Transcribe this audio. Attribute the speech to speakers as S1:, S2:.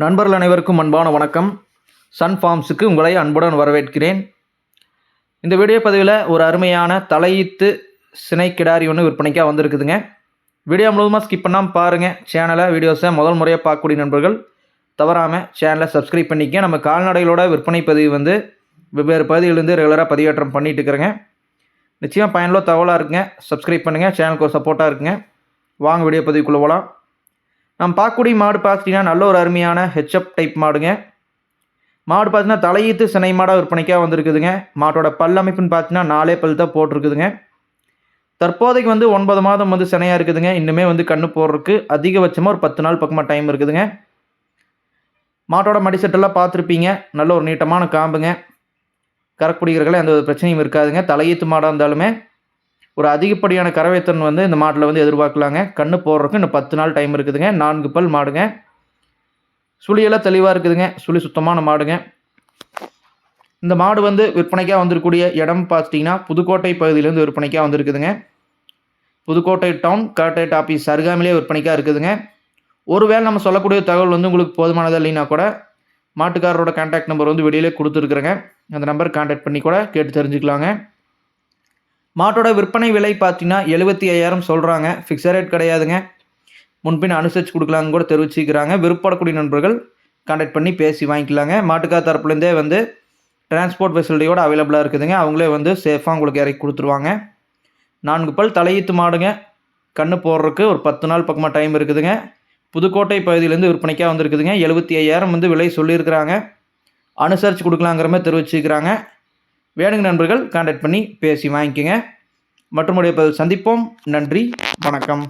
S1: நண்பர்கள் அனைவருக்கும் அன்பான வணக்கம். சன் ஃபார்ம்ஸுக்கு உங்களை அன்புடன் வரவேற்கிறேன். இந்த வீடியோ பதிவில் ஒரு அருமையான தலையீத்து சினை கிடாரி ஒன்று விற்பனைக்காக வந்திருக்குதுங்க. வீடியோ முழுவதுமாக ஸ்கிப் பண்ணாமல் பாருங்கள். சேனலை வீடியோஸை முதல் முறையாக பார்க்கக்கூடிய நண்பர்கள் தவறாமல் சேனலை சப்ஸ்கிரைப் பண்ணிக்க. நம்ம கால்நடைகளோட விற்பனை பதிவு வெவ்வேறு பகுதிகளிலிருந்து ரெகுலராக பதிவேற்றம் பண்ணிட்டு இருக்கிறேங்க. நிச்சயமாக பயனுள்ள தகவலாக இருக்குங்க. சப்ஸ்கிரைப் பண்ணுங்கள், சேனலுக்கு ஒரு சப்போர்ட்டாக இருக்குங்க. வாங்க வீடியோ பதிவுக்குள்ளே போகலாம். நம்ம பார்க்கக்கூடிய மாடு பார்த்திங்கன்னா நல்ல ஒரு அருமையான ஹெச்எப் டைப் மாடுங்க. மாடு பார்த்தீங்கன்னா தலையீத்து சினை மாடாக விற்பனைக்காக வந்திருக்குதுங்க. மாட்டோட பல் அமைப்புன்னு பார்த்தீங்கன்னா 4 பல் தான் போட்டிருக்குதுங்க. தற்போதைக்கு 9 மாதம் சினையாக இருக்குதுங்க. இன்னுமே கண்ணு போடுறதுக்கு அதிகபட்சமாக ஒரு 10 நாள் பக்கமாக டைம் இருக்குதுங்க. மாட்டோட மடிசெட்டெல்லாம் பார்த்துருப்பீங்க. நல்ல ஒரு நீட்டமான காம்புங்க. கறக்குடிக்கிறதுல எந்த ஒரு பிரச்சனையும் இருக்காதுங்க. தலையீத்து மாடாக இருந்தாலுமே ஒரு அதிகப்படியான கறவைத்தன் இந்த மாட்டில் எதிர்பார்க்கலாங்க. கண்ணு போடுறதுக்கு இன்னும் 10 நாள் டைம் இருக்குதுங்க. 4 பல் மாடுங்க. சுழியெல்லாம் தெளிவாக இருக்குதுங்க. சுழி சுத்தமான மாடுங்க. இந்த மாடு விற்பனைக்காக வந்திருக்கக்கூடிய இடம் பார்த்திங்கன்னா புதுக்கோட்டை பகுதியிலேருந்து விற்பனைக்காக வந்திருக்குதுங்க. புதுக்கோட்டை டவுன் கலெக்டரேட் ஆஃபீஸ் அருகாமையிலே விற்பனைக்காக இருக்குதுங்க. ஒருவேளை நம்ம சொல்லக்கூடிய தகவல் உங்களுக்கு போதுமானதாக இல்லைன்னா கூட மாட்டுக்காரரோட கான்டாக்ட் நம்பர் வெளியிலே கொடுத்துருக்குறேங்க. அந்த நம்பர் கான்டாக்ட் பண்ணி கூட கேட்டு தெரிஞ்சுக்கலாங்க. மாட்டோட விற்பனை விலை பார்த்தீங்கன்னா 75,000 சொல்கிறாங்க. ஃபிக்ஸட் ரேட் கிடையாதுங்க. முன்பின் அனுசரித்து கொடுக்கலான்னு கூட தெரிவிச்சுக்கிறாங்க. விருப்பப்படக்கூடிய நண்பர்கள் கான்டாக்ட் பண்ணி பேசி வாங்கிக்கலாங்க. மாட்டுக்கார தரப்புலேருந்தே டிரான்ஸ்போர்ட் ஃபெசிலிட்டியோடு அவைலபிளாக இருக்குதுங்க. அவங்களே சேஃபாக உங்களுக்கு இறக்கி கொடுத்துருவாங்க. 4 பல் தலையீத்து மாடுங்க. கண்ணு போடுறதுக்கு ஒரு 10 நாள் பக்கமாக டைம் இருக்குதுங்க. புதுக்கோட்டை பகுதியிலேருந்து விற்பனைக்காக வந்திருக்குதுங்க. 75,000 விலை சொல்லியிருக்கிறாங்க. அனுசரித்து கொடுக்கலாங்கிற மாதிரி தெரிவிச்சுக்கிறாங்க. வேணுங்க நண்பர்கள் கான்டாக்ட் பண்ணி பேசி வாங்கிக்கோங்க. மற்றும் சந்திப்போம். நன்றி, வணக்கம்.